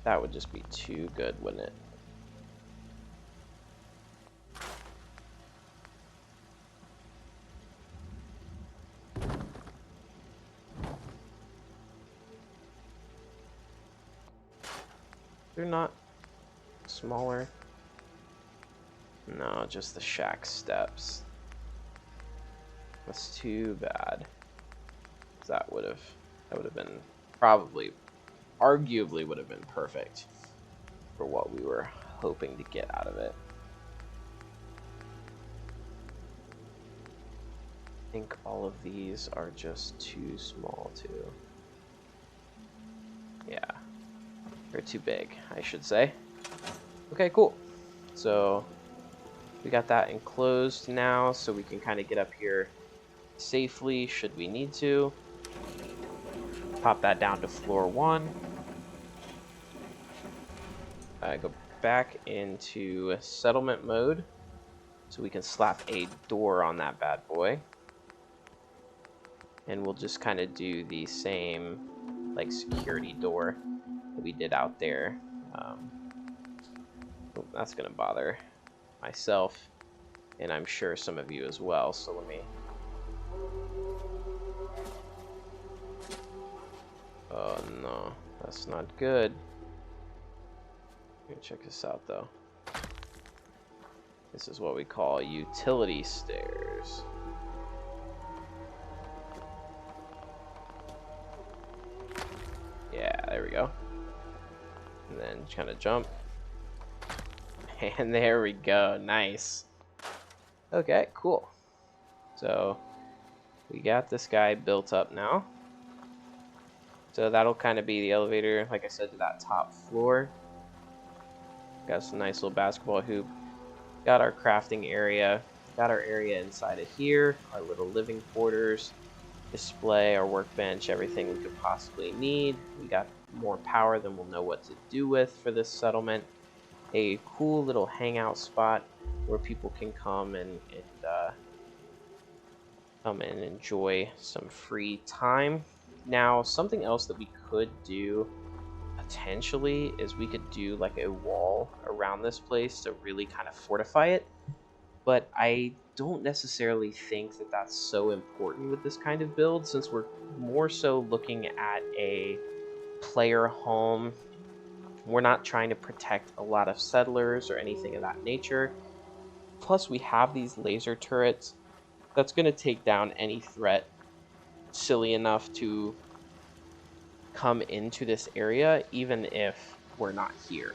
That would just be too good, wouldn't it? They're not smaller. No, just the shack steps. That's too bad. That would have been probably, arguably would have been perfect for what we were hoping to get out of it. I think all of these are just too small too. Or too big, I should say. Okay, cool. So we got that enclosed now, so we can kind of get up here safely should we need to. Pop that down to floor 1. Go back into settlement mode so we can slap a door on that bad boy. And we'll just kind of do the same like security door that we did out there. That's gonna bother myself, and I'm sure some of you as well. So let me. Oh no, that's not good. Let me check this out though. This is what we call utility stairs. Yeah, there we go. And then kind of jump. And there we go. Nice. Okay, cool. So we got this guy built up now. So that'll kind of be the elevator, like I said, to that top floor. Got some nice little basketball hoop. Got our crafting area. Got our area inside of here. Our little living quarters. Display, our workbench, everything we could possibly need. We got more power than we'll know what to do with for this settlement. A cool little hangout spot where people can come and enjoy some free time. Now, something else that we could do potentially is we could do like a wall around this place to really kind of fortify it. But I don't necessarily think that that's so important with this kind of build, since we're more so looking at a player home. We're not trying to protect a lot of settlers or anything of that nature. Plus, we have these laser turrets that's going to take down any threat silly enough to come into this area, even if we're not here.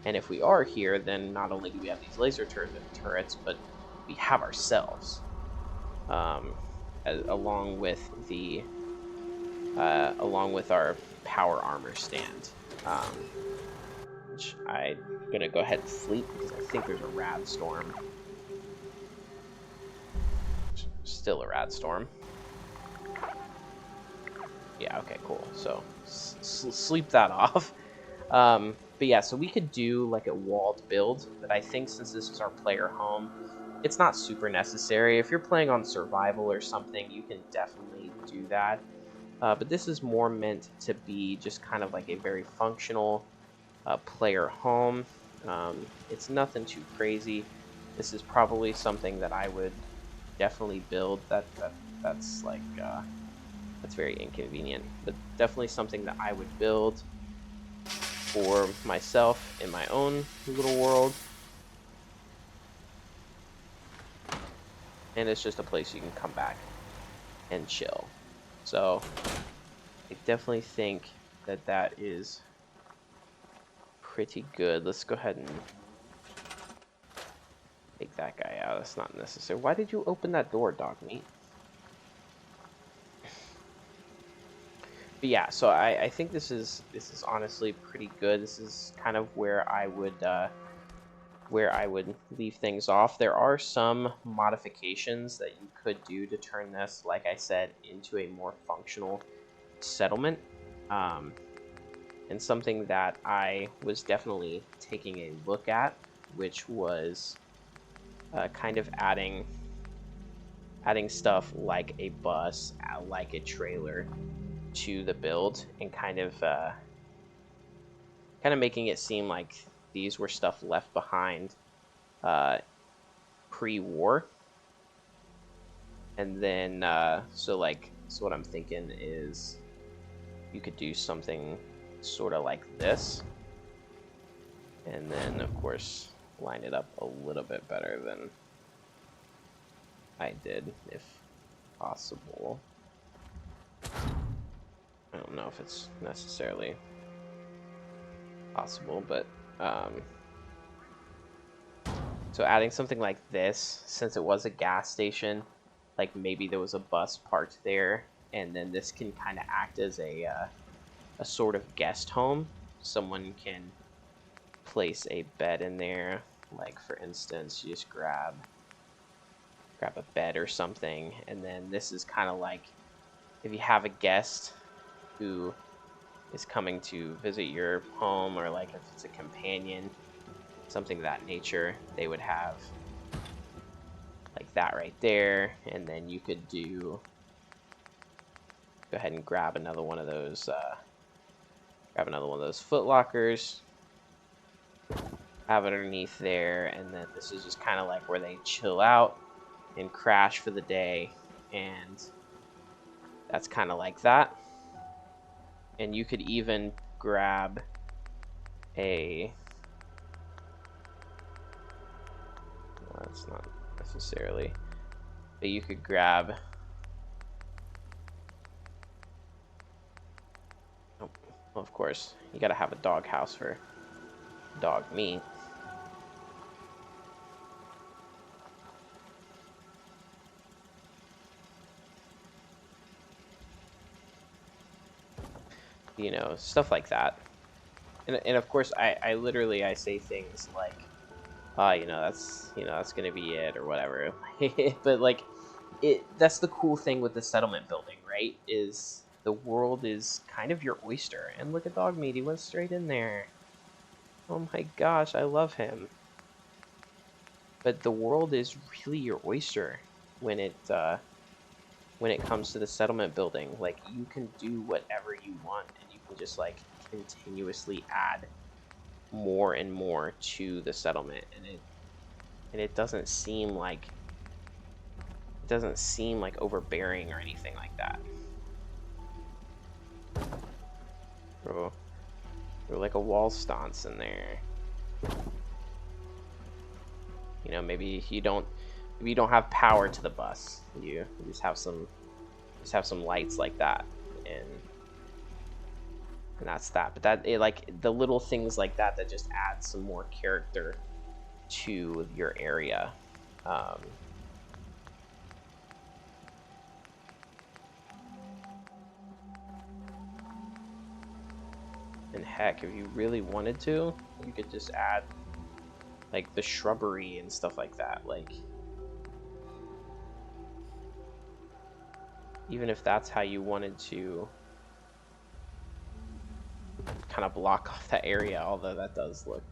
And if we are here, then not only do we have these laser turrets, but we have ourselves, along with our power armor stand, which I'm gonna go ahead and sleep because I think there's a rad storm. Still a rad storm. Yeah. Okay. Cool. So sleep that off. But yeah, so we could do like a walled build, but I think since this is our player home, it's not super necessary. If you're playing on survival or something, you can definitely do that. But this is more meant to be just kind of like a very functional player home. It's nothing too crazy. This is probably something that I would definitely build. That's like that's very inconvenient, but definitely something that I would build for myself in my own little world. And it's just a place you can come back and chill. So I definitely think that that is pretty good. Let's go ahead and take that guy out. That's not necessary. Why did you open that door, dog meat? But yeah, so I think this is honestly pretty good. This is kind of where I would leave things off. There are some modifications that you could do to turn this, like I said, into a more functional settlement. And something that I was definitely taking a look at, which was kind of adding stuff like a bus, like a trailer to the build, and kind of making it seem like these were stuff left behind pre-war. And then so what I'm thinking is you could do something sort of like this, and then of course line it up a little bit better than I did, if possible. I don't know if it's necessarily possible, but so adding something like this, since it was a gas station, like maybe there was a bus parked there, and then this can kind of act as a sort of guest home. someone can place a bed in there. Like, for instance, you just grab a bed or something, and then this is kind of like if you have a guest who is coming to visit your home, or like if it's a companion, something of that nature, they would have like that right there, and then you could go ahead and grab another one of those foot lockers, have it underneath there, and then this is just kind of like where they chill out and crash for the day, and that's kind of like that. And you could even grab a that's not necessarily, but you could grab, oh, well, of course you got to have a dog house for dog meat. You know, stuff like that. And of course I literally I say things like, you know, that's gonna be it or whatever. But like, that's the cool thing with the settlement building, right? Is the world is kind of your oyster. And look at dog meat, he went straight in there. Oh my gosh, I love him. But the world is really your oyster when it comes to the settlement building. Like, you can do whatever you want, and you can just like continuously add more and more to the settlement, and it doesn't seem like overbearing or anything like that. Throw like a wall stance in there. You know, maybe you don't have power to the bus. You just have some lights like that, and that's that. But like the little things like that just add some more character to your area. And heck, if you really wanted to, you could just add like the shrubbery and stuff like that. Like, even if that's how you wanted to kind of block off that area, although that does look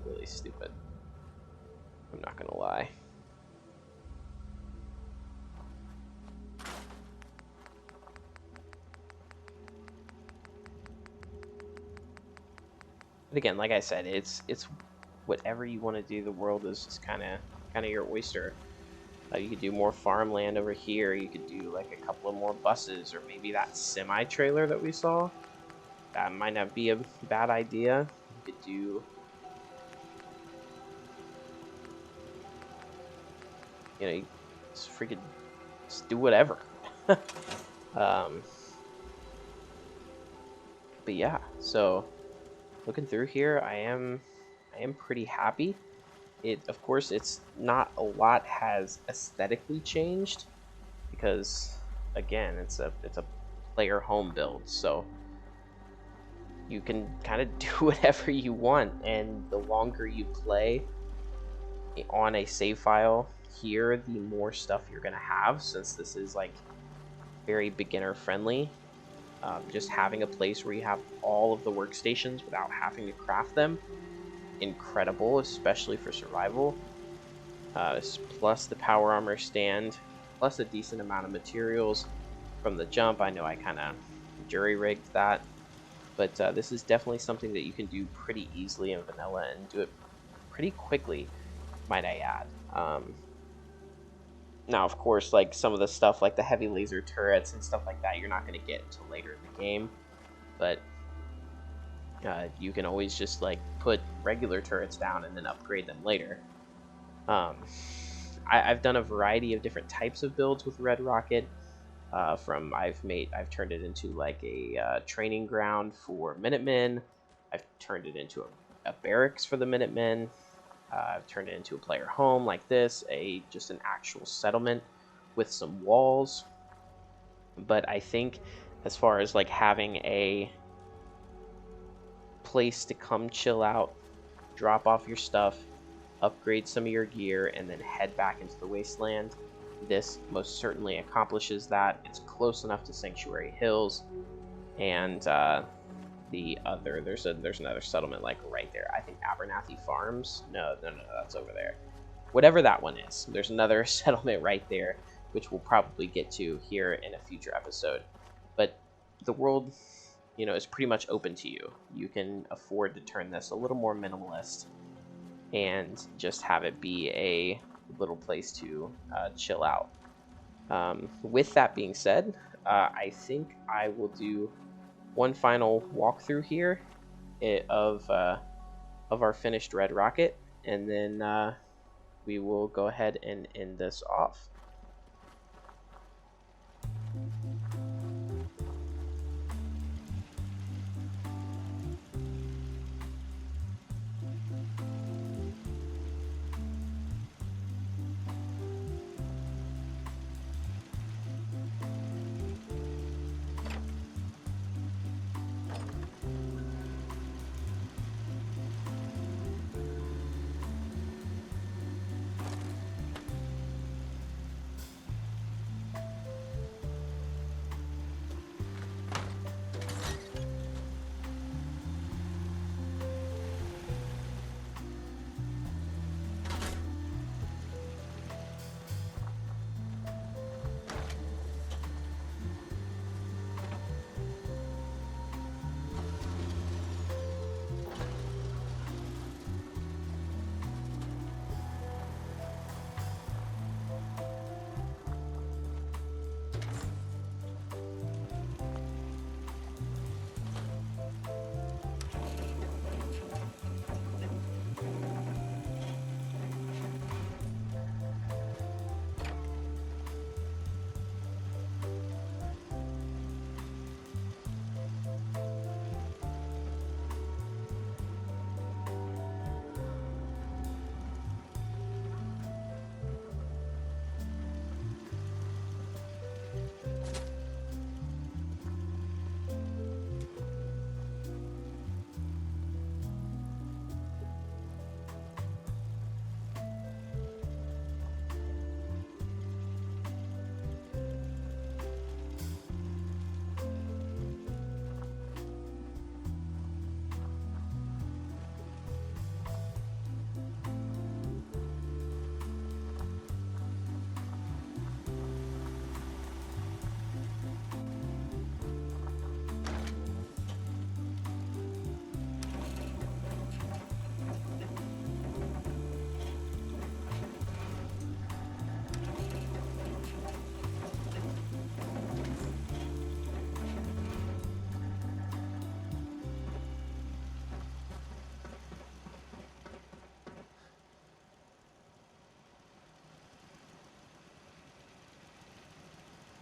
really stupid, I'm not gonna lie. But again, like I said, it's whatever you want to do. The world is just kind of your oyster. You could do more farmland over here. You could do like a couple of more buses, or maybe that semi trailer that we saw. That might not be a bad idea. You could do, you know, just do whatever. But yeah, so looking through here, I am pretty happy. Of course, it's not a lot has aesthetically changed, because again, it's a player home build, so you can kind of do whatever you want, and the longer you play on a save file here, the more stuff you're gonna have, since this is like very beginner friendly. Just having a place where you have all of the workstations without having to craft them, incredible, especially for survival. Plus the power armor stand, plus a decent amount of materials from the jump. I know I kind of jury-rigged that, but this is definitely something that you can do pretty easily in vanilla, and do it pretty quickly, might I add. Now, of course, like some of the stuff like the heavy laser turrets and stuff like that, you're not going to get until later in the game, but you can always just like put regular turrets down and then upgrade them later. I've done a variety of different types of builds with Red Rocket. I've turned it into like a training ground for Minutemen. I've turned it into a barracks for the Minutemen. I've turned it into a player home like this, just an actual settlement with some walls. But I think as far as like having a place to come chill out, drop off your stuff, upgrade some of your gear, and then head back into the wasteland. This most certainly accomplishes that. It's close enough to Sanctuary Hills, and there's another settlement like right there. I think Abernathy Farms. No, that's over there. Whatever that one is, there's another settlement right there, which we'll probably get to here in a future episode. But the world, is pretty much open to you. You can afford to turn this a little more minimalist and just have it be a little place to chill out. With that being said, I think I will do one final walkthrough here of our finished Red Rocket, and then we will go ahead and end this off.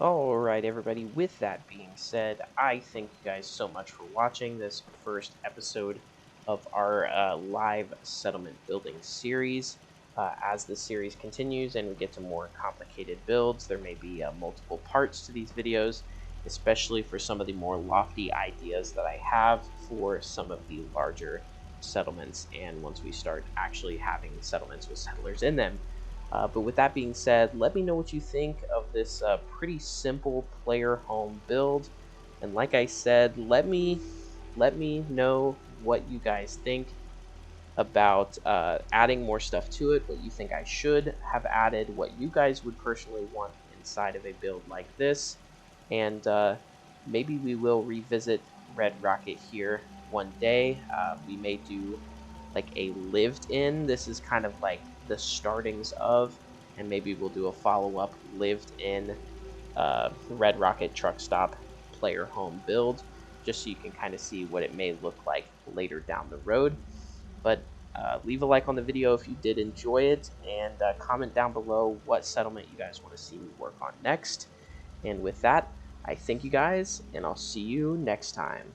Alright everybody, with that being said, I thank you guys so much for watching this first episode of our live settlement building series. As the series continues and we get to more complicated builds, there may be multiple parts to these videos, especially for some of the more lofty ideas that I have for some of the larger settlements, and once we start actually having settlements with settlers in them. But with that being said, let me know what you think of this pretty simple player home build. And like I said, let me know what you guys think about adding more stuff to it, what you think I should have added, what you guys would personally want inside of a build like this. And maybe we will revisit Red Rocket here one day. We may do like a lived in. This is kind of like the startings of, and maybe we'll do a follow-up lived in Red Rocket truck stop player home build, just so you can kind of see what it may look like later down the road. But leave a like on the video if you did enjoy it, and comment down below what settlement you guys want to see me work on next. And with that, I thank you guys, and I'll see you next time.